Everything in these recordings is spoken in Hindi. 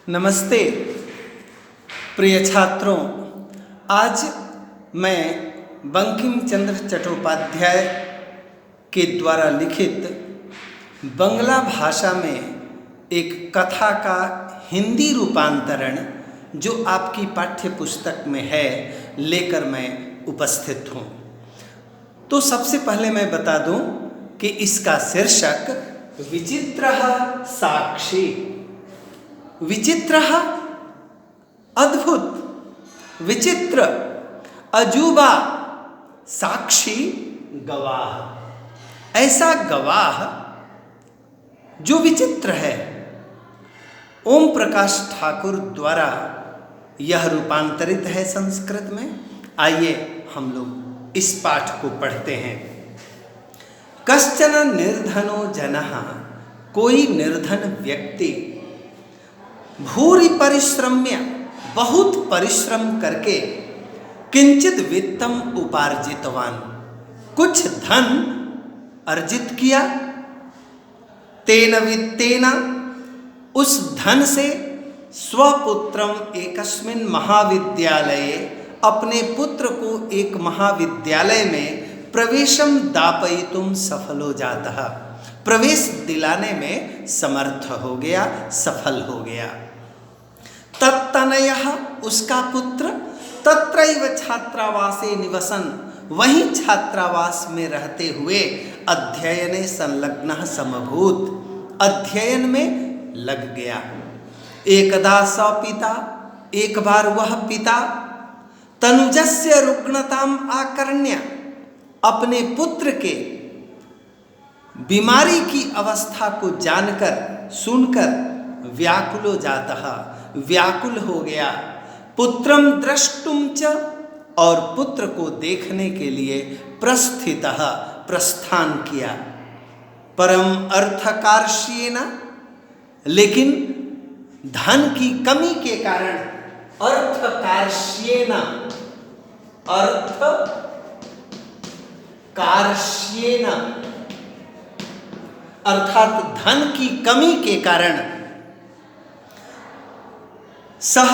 नमस्ते प्रिय छात्रों। आज मैं बंकिम चंद्र चट्टोपाध्याय के द्वारा लिखित बंगला भाषा में एक कथा का हिंदी रूपांतरण जो आपकी पाठ्य पुस्तक में है लेकर मैं उपस्थित हूँ। तो सबसे पहले मैं बता दूँ कि इसका शीर्षक विचित्रः साक्षी। विचित्रः अद्भुत, विचित्र अजूबा, साक्षी गवाह। ऐसा गवाह जो विचित्र है। ओम प्रकाश ठाकुर द्वारा यह रूपांतरित है संस्कृत में। आइए हम लोग इस पाठ को पढ़ते हैं। कश्चन निर्धनो जनः, कोई निर्धन व्यक्ति, भूरि परिश्रम्य, बहुत परिश्रम करके, किंचित वित्तम उपार्जितवान, कुछ धन अर्जित किया, तेन वित्तेन, उस धन से, स्वपुत्रम एकस्मिन् महाविद्यालये, अपने पुत्र को एक महाविद्यालय में प्रवेशम दापयितुम सफलो जातः, प्रवेश दिलाने में समर्थ हो गया, सफल हो गया। तत्तनयः, उसका पुत्र, तत्रैव छात्रावासे निवसन, वहीं छात्रावास में रहते हुए अध्ययने संलग्नः समभूत, अध्ययन में लग गया। एकदा स पिता, एक बार वह पिता, तनुजस्य रुग्णताम आकर्ण्य, अपने पुत्र के बीमारी की अवस्था को जानकर, सुनकर व्याकुलो जातः, व्याकुल हो गया। पुत्रम द्रष्टुम च, और पुत्र को देखने के लिए प्रस्थितः, प्रस्थान किया। परम अर्थकार्ष्येन, लेकिन धन की कमी के कारण, अर्थकार्ष्येन, अर्थकार्ष्येन अर्थात धन की कमी के कारण, सह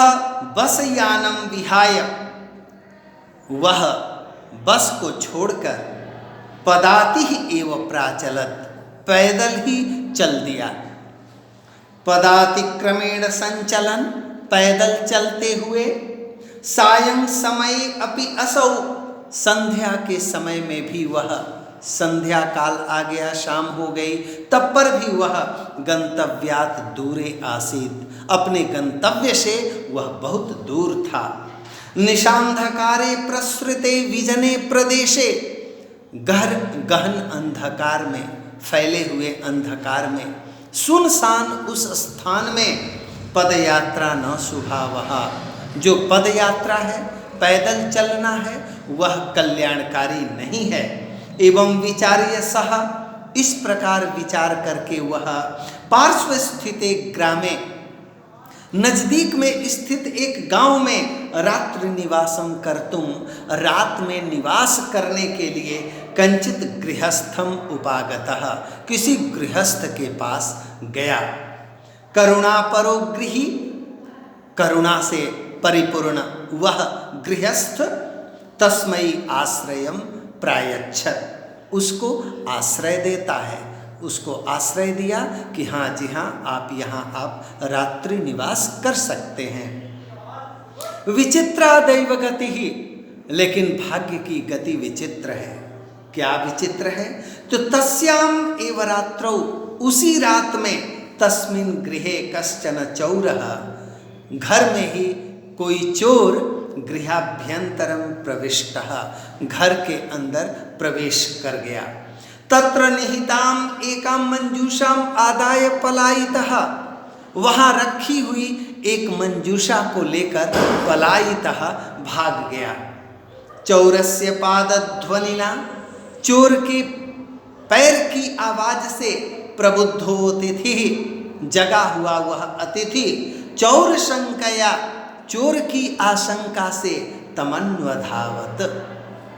बसयानम विहाय, वह बस को छोड़कर, पदाति ही एव प्राचलत, पैदल ही चल दिया। पदातिक्रमेण संचलन, पैदल चलते हुए, सायं समय अपि असौ, संध्या के समय में भी वह, संध्या काल आ गया, शाम हो गई, तब पर भी वह गंतव्यात दूरे आसीत, अपने गंतव्य से वह बहुत दूर था। निशांधकारे प्रसृते विजने प्रदेशे, गहन अंधकार में, फैले हुए अंधकार में, सुनसान उस स्थान में, पदयात्रा न शुभावहा, जो पदयात्रा है, पैदल चलना है, वह कल्याणकारी नहीं है। एवं विचार्य सह, इस प्रकार विचार करके वह पार्श्व स्थित एक ग्रामे, नजदीक में स्थित एक गांव में, रात्रि निवासम कर्तुम, रात में निवास करने के लिए, कंचित गृहस्थम उपागतः, किसी गृहस्थ के पास गया। करुणा परो गृही, करुणा से परिपूर्ण वह गृहस्थ, तस्मै आश्रयम प्रायच्छत, उसको आश्रय देता है, उसको आश्रय दिया कि हाँ जी हाँ, आप यहाँ आप रात्रि निवास कर सकते हैं। विचित्रा दैव गति ही, लेकिन भाग्य की गति विचित्र है। क्या विचित्र है? तो तस्याम एव रात्रौ, उसी रात में, तस्मिन् गृहे कश्चन चौरः, घर में ही कोई चोर, गृहाभ्यंतरम प्रविष्टः, घर के अंदर प्रवेश कर गया। तत्र निहिताम एकाम मंजूषाम आदाय पलायितः, वहाँ रखी हुई एक मंजूषा को लेकर पलायितः, भाग गया। चौरस्य पादध्वनिना, चोर के पैर की आवाज से, प्रबुद्धो अतिथि, जगा हुआ वह अतिथि, चौर शंकया, चोर की आशंका से, तमन्वधावत,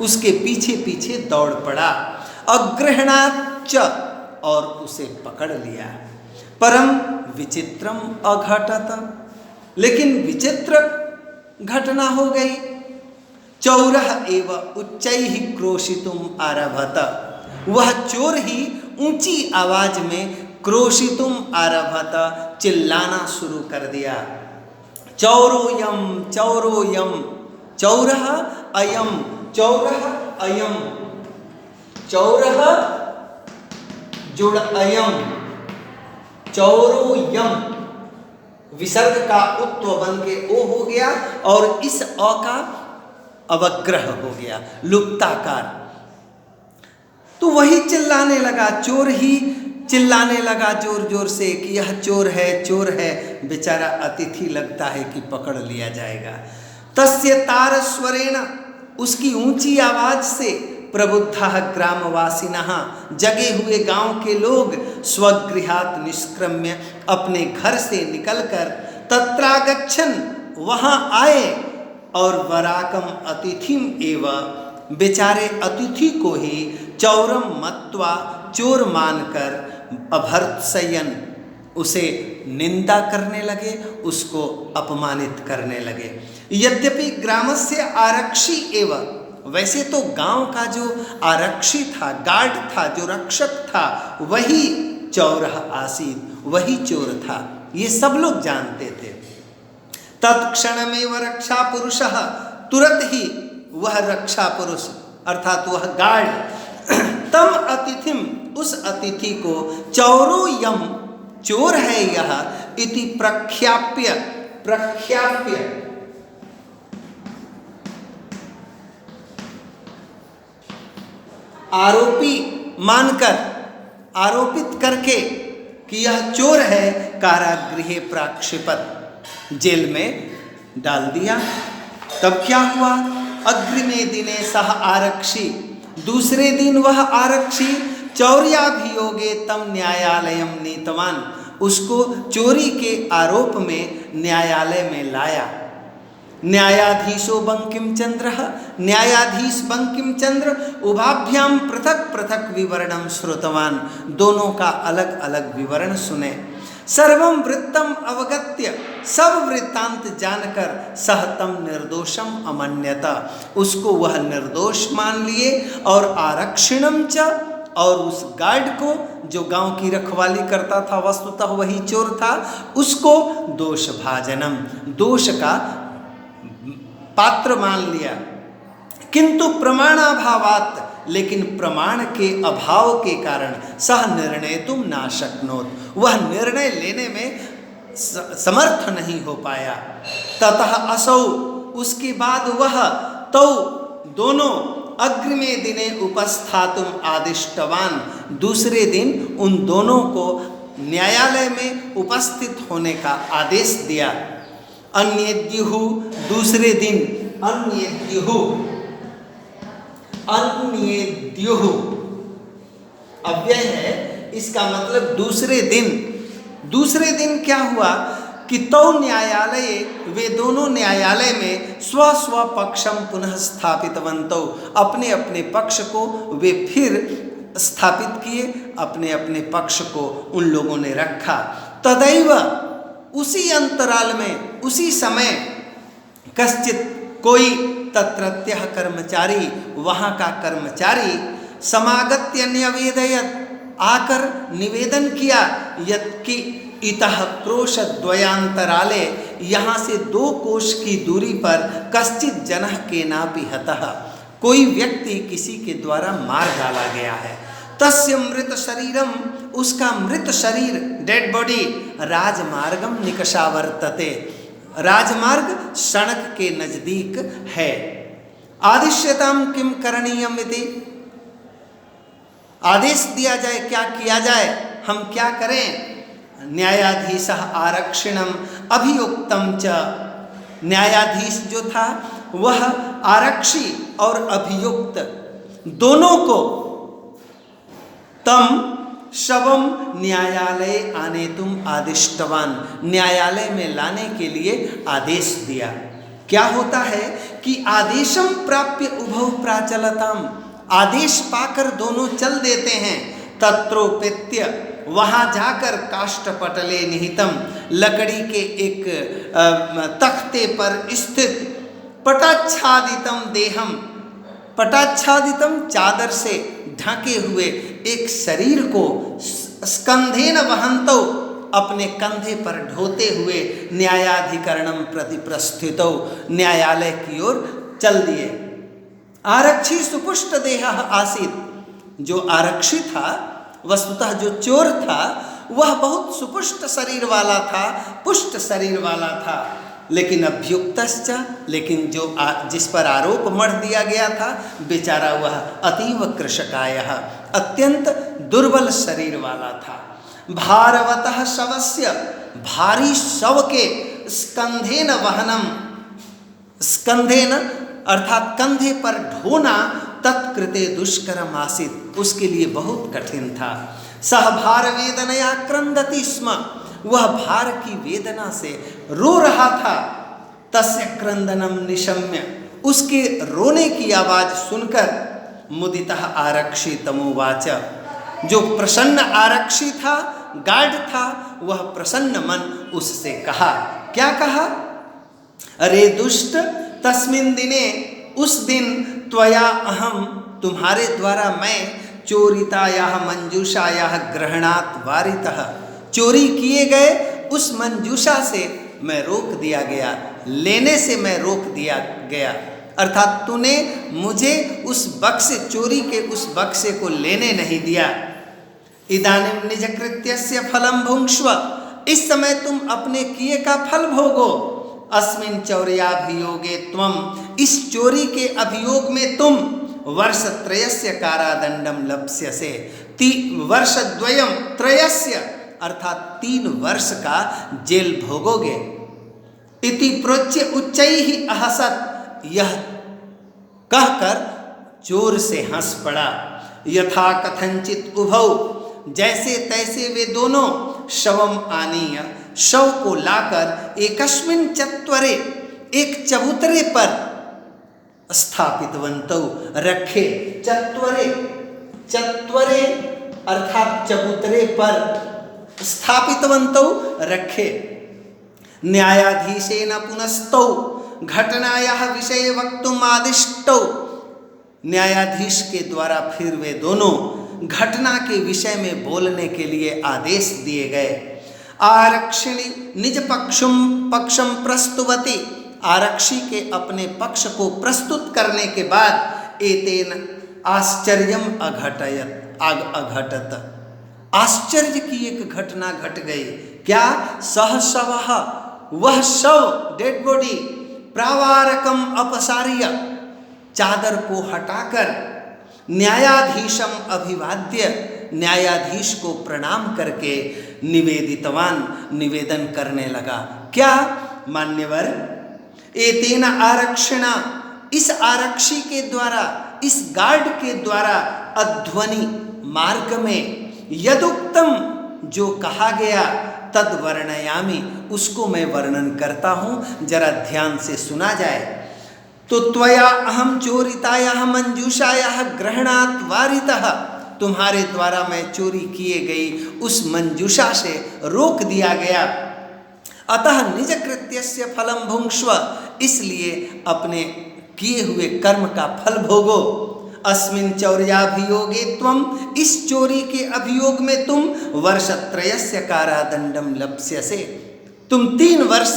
उसके पीछे पीछे दौड़ पड़ा। अग्रहणाच, और उसे पकड़ लिया। परम विचित्रम अघटत, लेकिन विचित्र घटना हो गई। चौरः एव उच्चैः क्रोशितुम आरभत, वह चोर ही ऊंची आवाज में क्रोशितुम आरभत, चिल्लाना शुरू कर दिया। चौरोयम चौरोयम, चौरः अयम, चौरः अयम, चौरः जुड़ अयम, चौरोयम, विसर्ग का उत्व बन के ओ हो गया और इस अ का अवग्रह हो गया, लुप्ताकार। तो वही चिल्लाने लगा, चोर ही चिल्लाने लगा जोर जोर से कि यह चोर है, चोर है। बेचारा अतिथि लगता है कि पकड़ लिया जाएगा। तस्य तारस्वरेण, उसकी ऊंची आवाज से प्रबुद्धः ग्रामवासिनः, जगे हुए गांव के लोग स्वगृहात् निष्क्रम्य, अपने घर से निकलकर तत्रागच्छन्, वहां आए और वराकम अतिथिम एव, बेचारे अतिथि को ही चौरम मत्वा, चोर मानकर अभर्त्सयन्, उसे निंदा करने लगे, उसको अपमानित करने लगे। यद्यपि ग्रामस्य आरक्षी एव, वैसे तो गांव का जो आरक्षी था, गार्ड था, जो रक्षक था, वही चौरः आसीत्, वही चोर था, ये सब लोग जानते थे। तत्क्षणमेव रक्षा पुरुषः, तुरंत ही वह रक्षा पुरुष अर्थात वह गार्ड तम अतिथिम, उस अतिथि को चौरो यम, चोर है यह, इति प्रख्याप्य, प्रख्याप्य आरोपी मानकर, आरोपित करके कि यह चोर है, कारागृहे प्राक्षिपत, जेल में डाल दिया। तब क्या हुआ? अग्रिमे दिने सह आरक्षी, दूसरे दिन वह आरक्षी चौर्याभियोगे तम न्यायालयम नीतवान, उसको चोरी के आरोप में न्यायालय में लाया। न्यायाधीशो बंकिम चंद्र, न्यायाधीश बंकिम चंद्र उभाभ्याम पृथक पृथक विवरणम श्रुतवान, दोनों का अलग अलग विवरण सुने। सर्वम वृत्तम अवगत्य, सब वृत्तांत जानकर सहतम निर्दोषम अमन्यता, उसको वह निर्दोष मान लिए। और आरक्षिणम च, और उस गार्ड को जो गांव की रखवाली करता था, वस्तुतः वही चोर था, उसको दोष भाजनम, दोष का पात्र मान लिया। किंतु प्रमाणाभावात, लेकिन प्रमाण के अभाव के कारण सह निर्णय तुम ना शक्नोत, वह निर्णय लेने में समर्थ नहीं हो पाया। ततः असौ, उसके बाद वह तो दोनों अग्रिमे दिने उपस्थातुम आदिष्टवान, दूसरे दिन उन दोनों को न्यायालय में उपस्थित होने का आदेश दिया। अन्येद्युः, दूसरे दिन, अन्येद्युः, अन्येद्युः अव्यय है, इसका मतलब दूसरे दिन। दूसरे दिन क्या हुआ कि तौ न्यायालय, वे दोनों न्यायालय में स्व स्व पक्षम पुनः स्थापितवन्तौ, अपने अपने पक्ष को वे फिर स्थापित किए, अपने अपने पक्ष को उन लोगों ने रखा। तदैव, उसी अंतराल में, उसी समय, कश्चित, कोई, तत्रत्यः कर्मचारी, वहाँ का कर्मचारी, समागत्य न्यवेदयत्, आकर निवेदन किया, यत्कि इतः क्रोश द्वयांतराले, यहाँ से 2 कोश की दूरी पर, कश्चित जनः केनापि हतः, कोई व्यक्ति किसी के द्वारा मार डाला गया है। तस्य मृत शरीरम, उसका मृत शरीर, डेड बॉडी, राजमार्गम निकषावर्तते, राजमार्ग सड़क के नजदीक है। आदिश्यताम किम करणीयम इति, आदेश दिया जाए, क्या किया जाए, हम क्या करें। न्यायाधीश आरक्षिणम अभियुक्तम च, न्यायाधीश जो था वह आरक्षी और अभियुक्त दोनों को तम शवम न्यायालय आने तुम आदिष्टवान, न्यायालय में लाने के लिए आदेश दिया। क्या होता है कि आदेशम प्राप्य उभौ प्राचलताम, आदेश पाकर दोनों चल देते हैं। तत्रोपेत्य, वहाँ जाकर काष्ठपटले निहितम, लकड़ी के एक तख्ते पर स्थित, पटाच्छादितम देहम, पटाच्छादितम चादर से ढके हुए एक शरीर को स्कंधेन वहंतो, अपने कंधे पर ढोते हुए न्यायाधिकरणम प्रति प्रस्थितो, न्यायालय की ओर चल दिए। आरक्षी सुपुष्ट देह आसीत, जो आरक्षी था, वस्तुतः जो चोर था, वह बहुत सुपुष्ट शरीर वाला था, पुष्ट शरीर वाला था। लेकिन अभ्युक्तश्च, लेकिन जो जिस पर आरोप मढ़ दिया गया था, बेचारा वह अतीव कृशकायः, अत्यंत दुर्बल शरीर वाला था। भारवतः शवस्य, भारी शव के स्कंधेन वहनम, स्कंधेन अर्थात कंधे पर ढोना, तत्कृते दुष्करम आसीत, उसके लिए बहुत कठिन था। सह भार वेदनया क्रंदति स्म, वह भार की वेदना से रो रहा था। तस्य क्रंदनम निशम्य, उसके रोने की आवाज सुनकर मुदितः आरक्षी तमोवाच, जो प्रसन्न आरक्षी था, गार्ड था, वह प्रसन्न मन उससे कहा। क्या कहा? अरे दुष्ट, तस्मिन् दिने, उस दिन, त्वया अहम, तुम्हारे द्वारा मैं, चोरितायाः मंजूषायाः ग्रहणात् वारितः, चोरी किए गए उस मंजूषा से मैं रोक दिया गया, लेने से मैं रोक दिया गया। अर्थात तूने मुझे उस बक्से, चोरी के उस बक्से को लेने नहीं दिया। इदानीं निज कृत्यस्य फलं भुङ्क्ष्व, इस समय तुम अपने किए का फल भोगो। अस्मिन् चौर्याभियोगे त्वम, इस चोरी के अभियोग में तुम वर्षत्रयस्य कारादंडम लप्स्यसे, वर्षद्वयम त्रयस्य अर्थात 3 वर्ष का जेल भोगोगे। इति प्रोच्य उच्चैः अहसत, यह कहकर जोर से हंस पड़ा। यथा कथंचित उभौ, जैसे तैसे वे दोनों, शवम आनीय, शव को लाकर, एकस्मिन् चत्वरे, एक चबूतरे पर, स्थापितवन्तौ, रखे। चत्वरे, चत्वरे अर्थात चबूतरे पर, स्थापितवन्तौ रखे। न्यायाधीशेन पुनस्तौ घटनायाः विषये वक्तुम् आदिष्टौ, न्यायाधीश के द्वारा फिर वे दोनों घटना के विषय में बोलने के लिए आदेश दिए गए। आरक्षिणी निज पक्षम प्रस्तुवती, आरक्षी के अपने पक्ष को प्रस्तुत करने के बाद, एतेन आश्चर्यम अघटत, आश्चर्य की एक घटना घट गई। क्या? सह शवः, वह शव, डेड बॉडी, प्रावारकम अपसार्य, चादर को हटाकर, न्यायाधीशम अभिवाद्य, न्यायाधीश को प्रणाम करके, निवेदितवान, निवेदन करने लगा। क्या? मान्यवर, एतेन आरक्षिणा, इस आरक्षी के द्वारा, इस गार्ड के द्वारा, अध्वनि मार्ग में, यदुक्तम, जो कहा गया, तद वर्णयामि, उसको मैं वर्णन करता हूँ, जरा ध्यान से सुना जाए। तो त्वया अहम चोरितायाः मंजूषायाः ग्रहणात् वारितः, तुम्हारे द्वारा मैं चोरी किए गई उस मंजूषा से रोक दिया गया। अतः निज कृत्यस्य फलं भुङ्क्ष्व, इसलिए अपने किए हुए कर्म का फल भोगो। अस्मिन् चौर्याभियोगे त्वम, इस चोरी के अभियोग में तुम, वर्षत्रयस्य कारादंडम लप्स्यसे, तुम 3 वर्ष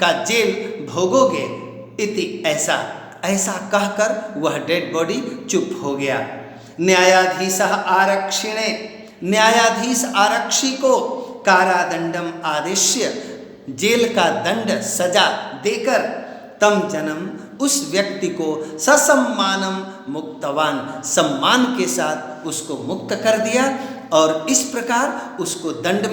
का जेल भोगोगे। इति, ऐसा ऐसा कहकर वह डेड बॉडी चुप हो गया। न्यायाधीशः आरक्षिणे, न्यायाधीश आरक्षी को, कारादंडम आदेश्य, जेल का दंड, सजा देकर, तम जन्म, उस व्यक्ति को ससम्मानम मुक्तवान, सम्मान के साथ उसको मुक्त कर दिया। और इस प्रकार उसको दंड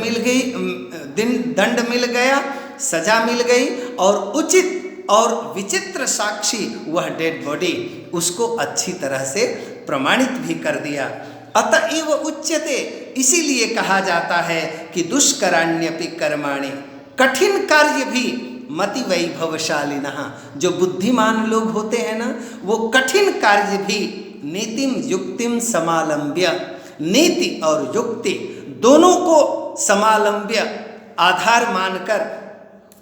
मिल गया, सजा मिल गई, और उचित और विचित्र साक्षी, वह डेड बॉडी, उसको अच्छी तरह से प्रमाणित भी कर दिया। अतएव उच्यते, इसीलिए कहा जाता है कि दुष्कराण्यपि कर्माणि, कठिन कार्य भी, मति वैभवशालिनः, जो बुद्धिमान लोग होते हैं ना, वो कठिन कार्य भी नीतिम युक्तिम समालंब्य, नीति और युक्ति दोनों को समालंब्य आधार मानकर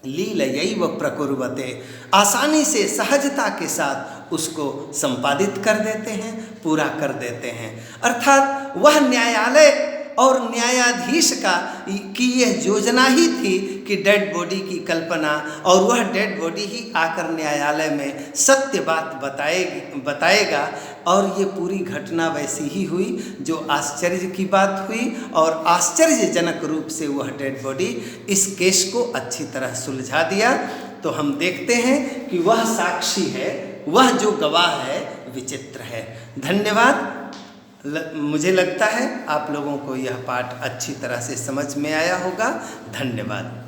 लीलयैव प्रकुर्वते, आसानी से सहजता के साथ उसको संपादित कर देते हैं, पूरा कर देते हैं। अर्थात वह न्यायालय और न्यायाधीश की यह योजना ही थी कि डेड बॉडी की कल्पना, और वह डेड बॉडी ही आकर न्यायालय में सत्य बात बताएगा। और ये पूरी घटना वैसी ही हुई जो आश्चर्य की बात हुई, और आश्चर्यजनक रूप से वह डेड बॉडी इस केस को अच्छी तरह सुलझा दिया। तो हम देखते हैं कि वह साक्षी है, वह जो गवाह है विचित्र है। धन्यवाद। मुझे लगता है आप लोगों को यह पाठ अच्छी तरह से समझ में आया होगा। धन्यवाद।